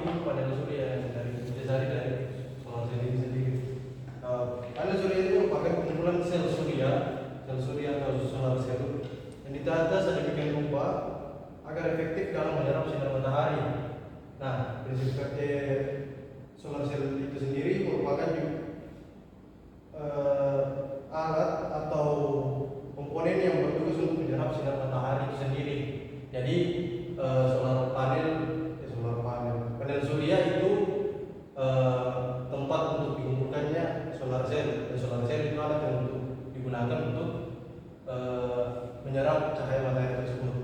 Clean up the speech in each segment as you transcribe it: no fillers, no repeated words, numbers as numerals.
itu panel surya yang dari solar cell ini sendiri. Panel surya itu merupakan kumpulan sel surya atau solar cell yang ditata sedemikian rupa agar efektif dalam menyerap sinar matahari. Nah, prinsip kerja solar cell itu sendiri merupakan alat atau komponen yang bertugas untuk menyerap sinar matahari itu sendiri. Jadi panel surya itu tempat untuk dikumpulkannya solar cell, dan solar cell itu alat yang digunakan untuk menyerap cahaya matahari tersebut.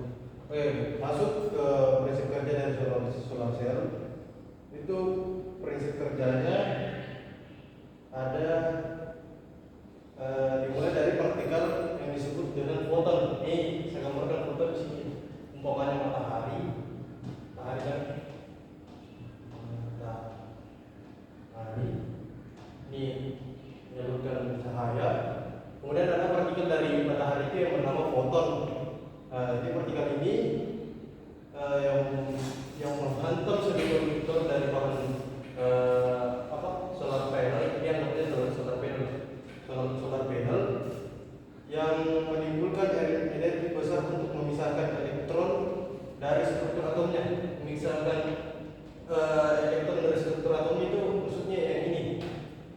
Oke, masuk ke prinsip kerja dari solar cell. Itu prinsip kerjanya ada dimulai dari partikel yang disebut dengan foton. Ini saya gambarkan foton di sini. Umpamanya matahari kan. Ini menyalurkan cahaya. Kemudian ada partikel dari matahari itu yang bernama foton. Jadi partikel ini yang menghantam sebagai konduktor dari bahan solar panel. Ini yang namanya solar panel yang menimbulkan energi besar untuk memisahkan elektron dari struktur atomnya. Memisahkan elektron dari struktur atom itu maksudnya yang ini.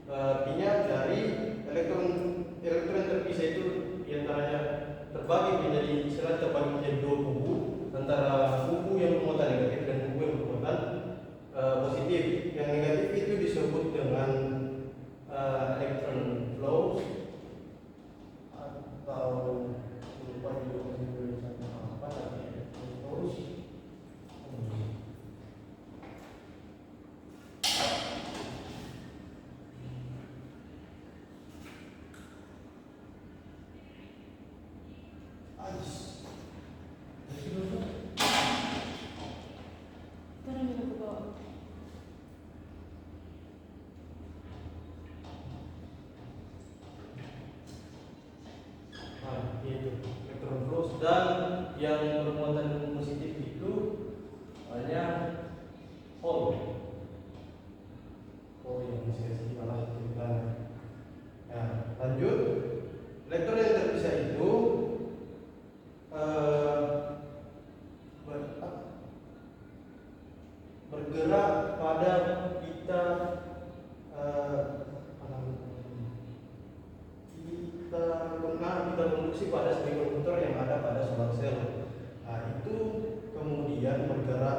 Artinya dari elektron yang terpisah itu diantaranya terbagi menjadi dua kubu, antara kubu yang bermuatan negatif dan kubu yang bermuatan positif. Yang negatif itu disebut dengan electron flow atau lupa juga apa namanya, flows. Dan yang bermuatan positif itu hanya hole yang saya malah ceritakan. Nah, lanjut, elektron yang terpisah itu bergerak pada kita konduksi pada semikonduktor yang ada pada solar cell. Nah, itu kemudian bergerak,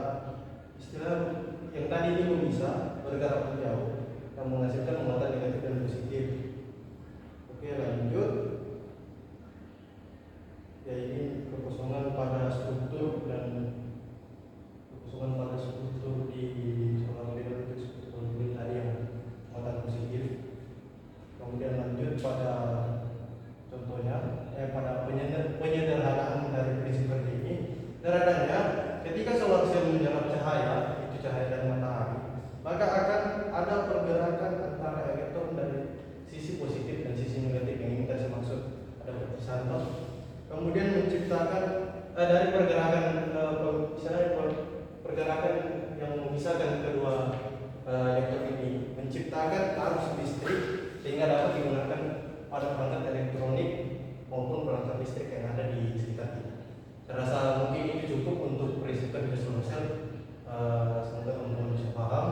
istilah yang tadi ini memisah, bergerak ke jauh yang menghasilkan muatan negatif dan positif. Oke, lanjut. Ya, ini kekosongan pada struktur di solar panel itu seperti tadi yang muatan positif. Kemudian lanjut pada contohnya, pada penyederhanaan dari prinsip kerja ini. Sederhananya, ketika solar cell menyerap cahaya, itu cahaya dari matahari, maka akan ada pergerakan antara elektron dari sisi positif dan sisi negatif yang ini saya maksud ada perpisahan. Kemudian menciptakan dari pergerakan yang memisahkan kedua elektron ini, menciptakan arus listrik sehingga dapat digunakan pada perangkat elektronik maupun perangkat listrik yang ada di sekitar kita. Saya rasa mungkin ini cukup untuk prinsip kerja solar cell. Semoga teman-teman bisa paham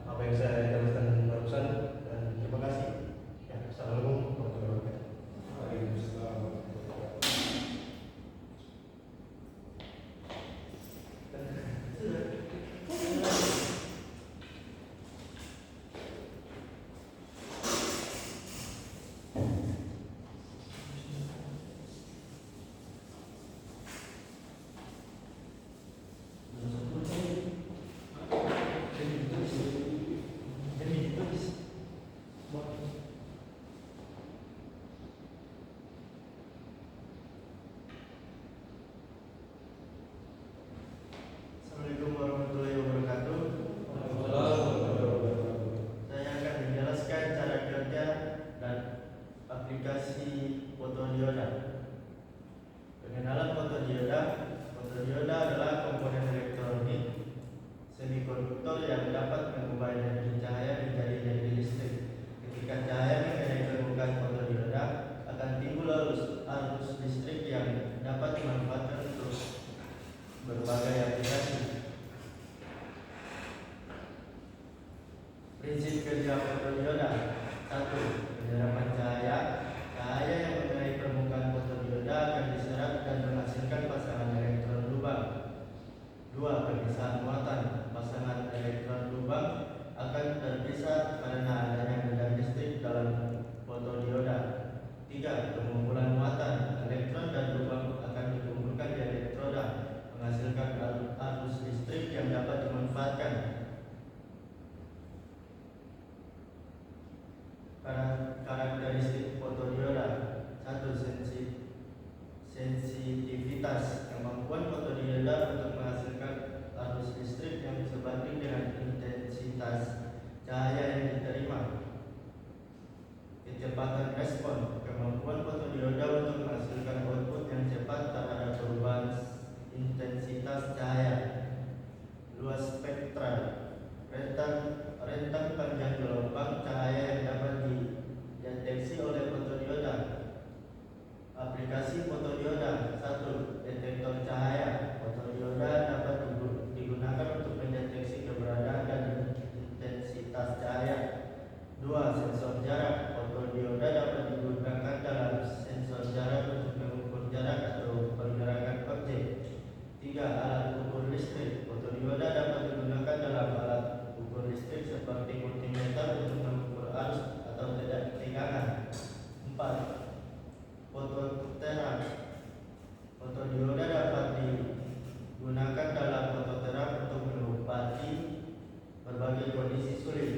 apa yang saya jelaskan barusan, dan terima kasih. Ya, assalamualaikum warahmatullahi wabarakatuh. Waalaikumsalam. Prinsip kerja fotodioda. 1. Penyerapan cahaya. Cahaya yang mengenai permukaan fotodioda akan diserap dan menghasilkan pasangan elektron lubang. 2. Perpisahan muatan. Pasangan elektron lubang akan terpisah karena adanya medan listrik dalam fotodioda. 3. Pengumpulan muatan. Elektron dan lubang akan dikumpulkan di elektroda, menghasilkan arus listrik yang dapat dimanfaatkan. Karakteristik fotodioda. 1. Sensitivitas. Kemampuan fotodioda untuk menghasilkan arus listrik yang sebanding dengan intensitas cahaya yang diterima. Kecepatan respon. Kemampuan fotodioda untuk menghasilkan output yang cepat terhadap perubahan intensitas cahaya. Luas spektral. Rentang panjang gelombang cahaya yang dapat dideteksi oleh fotodioda. Aplikasi fotodioda. 1. Detektor cahaya. Fotodioda dapat digunakan untuk mendeteksi keberadaan dan intensitas cahaya. 2. Sensor jarak. Fotodioda dapat digunakan dalam sensor jarak untuk mengukur jarak atau pergerakan objek. 3. Alat ukur listrik. Fotodioda dapat digunakan dalam alat ukur listrik seperti multimeter untuk mengukur arus atau tegangan. 4. Fototerap. Fotodioda dapat digunakan dalam fototerap untuk mengobati berbagai kondisi sulit.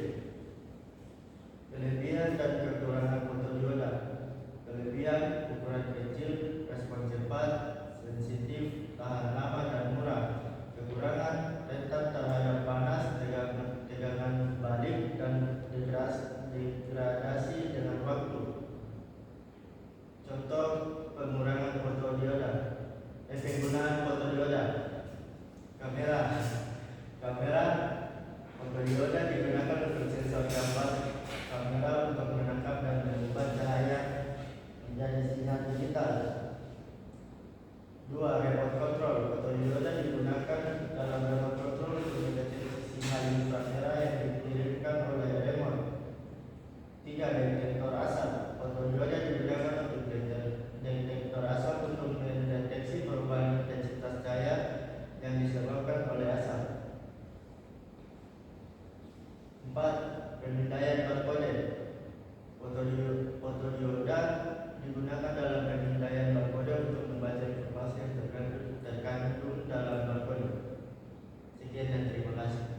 Kelebihan dan kekurangan fotodioda. Kelebihan: ukuran kecil, respon cepat, sensitif, tahan lama dan murah. Kekurangan: rentan terhadap panas, tegangan balik, dan degradasi dengan waktu. Contoh pengurangan fotodioda. Penggunaan fotodioda. Kamera fotodioda digunakan untuk sensor gambar kamera untuk menangkap dan mengubah cahaya menjadi sinyal digital. 2. Remote control. Fotodioda digunakan dalam remote control untuk mendeteksi sinyal inframerah yang dikirimkan oleh remote. 3. Detektor asap. Fotodioda digunakan untuk detektor asap untuk mendeteksi perubahan intensitas cahaya yang disebabkan oleh asap. 4. Pemindaian barcode. Fotodioda digunakan dalam pemindaian barcode untuk membaca informasi yang terkandung dalam barcode. Sekian dan terima kasih.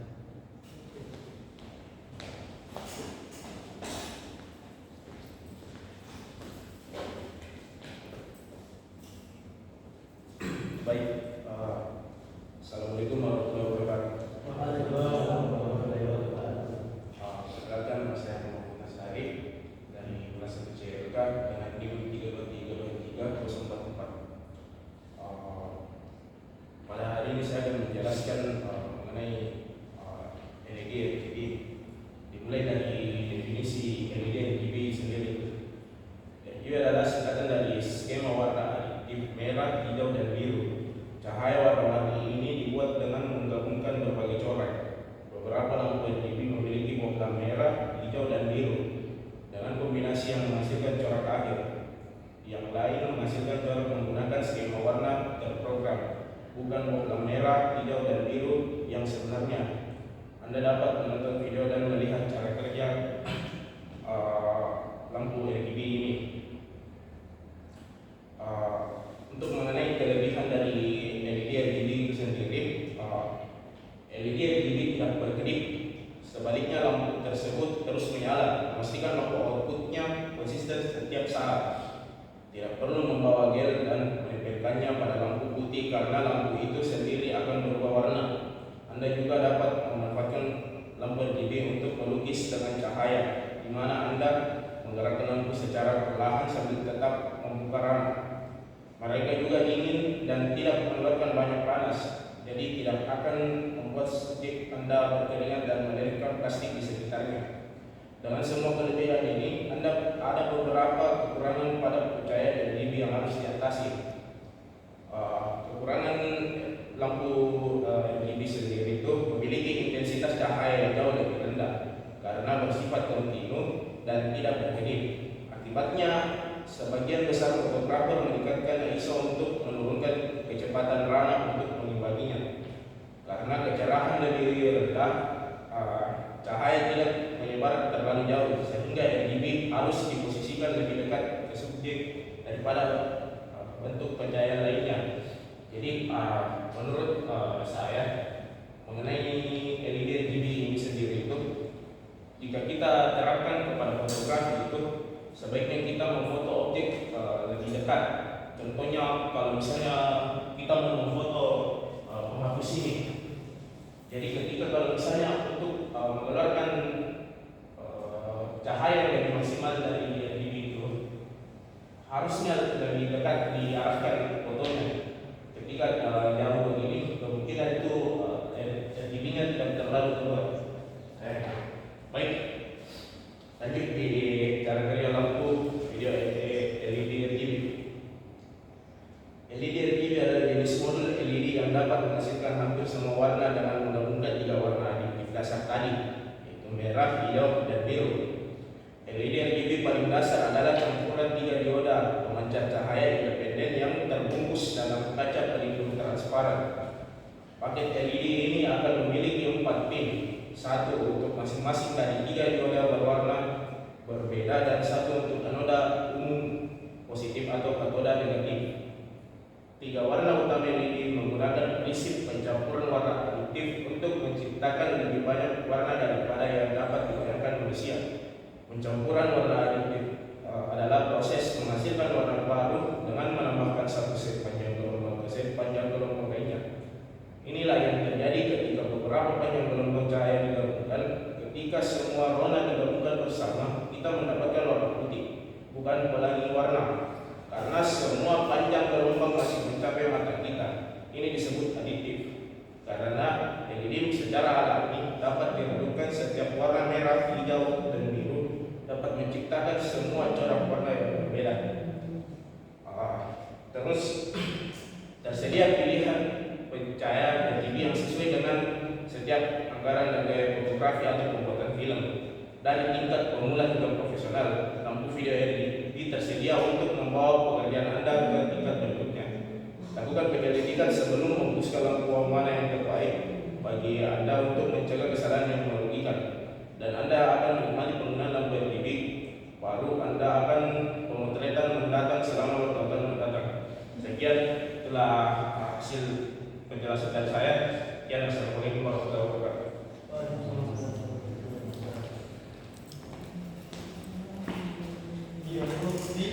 Baik, Assalamualaikum warahmatullahi wabarakatuh. Perkenalkan, saya Muhammad Nasari dari kelas 1 CLK dengan NIM 3232304. Pada hari ini saya akan menjelaskan mengenai LED RGB. Dimulai dari definisi LED RGB sendiri. RGB adalah singkatan dari skema warna additif merah, hijau, dan biru. Cahaya warna-warni ini dibuat dengan menggabungkan berbagai corak. Beberapa lampu RGB memiliki bohlam merah, hijau, dan biru dengan kombinasi yang menghasilkan corak akhir. Yang lain menghasilkan corak menggunakan skema warna terprogram, bukan bohlam merah, hijau, dan biru yang sebenarnya. Anda dapat menonton video dan melihat cara kerja lampu RGB ini. Untuk mengenai kelebihan dari LED RGB itu sendiri, LED RGB tidak berkedip. Sebaliknya, lampu tersebut terus menyala, memastikan lampu outputnya konsisten setiap saat. Tidak perlu membawa gel dan menempelkannya pada lampu putih karena lampu itu sendiri akan berubah warna. Anda juga dapat memanfaatkan lampu RGB untuk melukis dengan cahaya, di mana Anda menggerakkan lampu secara perlahan sambil tetap membuka rangka. Mereka juga dingin dan tidak mengeluarkan banyak panas, jadi tidak akan membuat subjek Anda berkeringat dan melelehkan plastik di sekitarnya. Dengan semua kelebihan ini, Anda ada beberapa kekurangan pada pencahayaan RGB yang harus diatasi. Kekurangan lampu RGB sendiri itu memiliki intensitas cahaya yang jauh lebih rendah karena bersifat kontinu dan tidak berkedip. Akibatnya, sebagian besar fotografer meningkatkan ISO untuk menurunkan kecepatan ranah untuk mengimbanginya. Karena kecerahan lebih rendah, cahaya tidak menyebar terlalu jauh sehingga RGB harus diposisikan lebih dekat ke subjek daripada bentuk pencahayaan lainnya. Jadi menurut saya mengenai LED RGB ini sendiri itu, jika kita terapkan kepada fotografi itu sebaiknya kita memfoto objek lebih dekat. Contohnya kalau misalnya kita mau memfoto penghapus ini, jadi ketika kalau misalnya untuk mengeluarkan cahaya yang lebih maksimal dari RGB itu harusnya lebih dekat diarahkan fotonya. Ketika jauh begini, kemungkinan itu RGB-nya tidak terlalu keluar. Baik, lanjut di cara kerja lampu video LED RGB. LED RGB adalah jenis modul LED yang dapat menghasilkan hampir semua warna dengan menggabungkan 3 warna additif dasar tadi, yaitu merah, hijau, dan biru. LED RGB paling dasar adalah campuran 3 dioda pemancar cahaya independen yang terbungkus dalam kaca pelindung transparan. Paket LED ini akan memiliki 4 pin, 1 untuk masing-masing dari 3 dioda berwarna berbeda dan 1 untuk anoda umum positif atau katoda negatif. 3 warna utama LED menggunakan prinsip pencampuran warna additif untuk menciptakan lebih banyak warna daripada yang dapat dibayangkan manusia. Pencampuran warna additif adalah proses menghasilkan warna baru dengan menambahkan satu set panjang gelombang ke set panjang gelombang lainnya. Inilah yang terjadi ketika beberapa panjang gelombang cahaya digabungkan. Ketika semua warna digabungkan bersama, kita mendapatkan warna putih, bukan pelangi warna. Karena semua panjang gelombang masih mencapai mata kita. Ini disebut aditif. Karena LED secara alami dapat diredupkan setiap warna merah, hijau, dan biru dapat menciptakan semua corak warna yang berbeda. Terus tersedia pilihan pencahayaan RGB yang sesuai dengan setiap anggaran dan gaya fotografi atau pembuatan film. Dari tingkat pemula hingga profesional, lampu video RGB tersedia untuk membawa pekerjaan Anda ke tingkat berikutnya. Lakukan penyelidikan sebelum memutuskan lampu mana yang terbaik bagi Anda untuk mencegah kesalahan yang merugikan. Dan Anda akan menikmati penggunaan lampu RGB. Baru Anda akan pemotretan mendatang selama bertahun-tahun mendatang. Sekian telah hasil penjelasan dari saya. Sekian, assalamualaikum warahmatullahi wabarakatuh. Di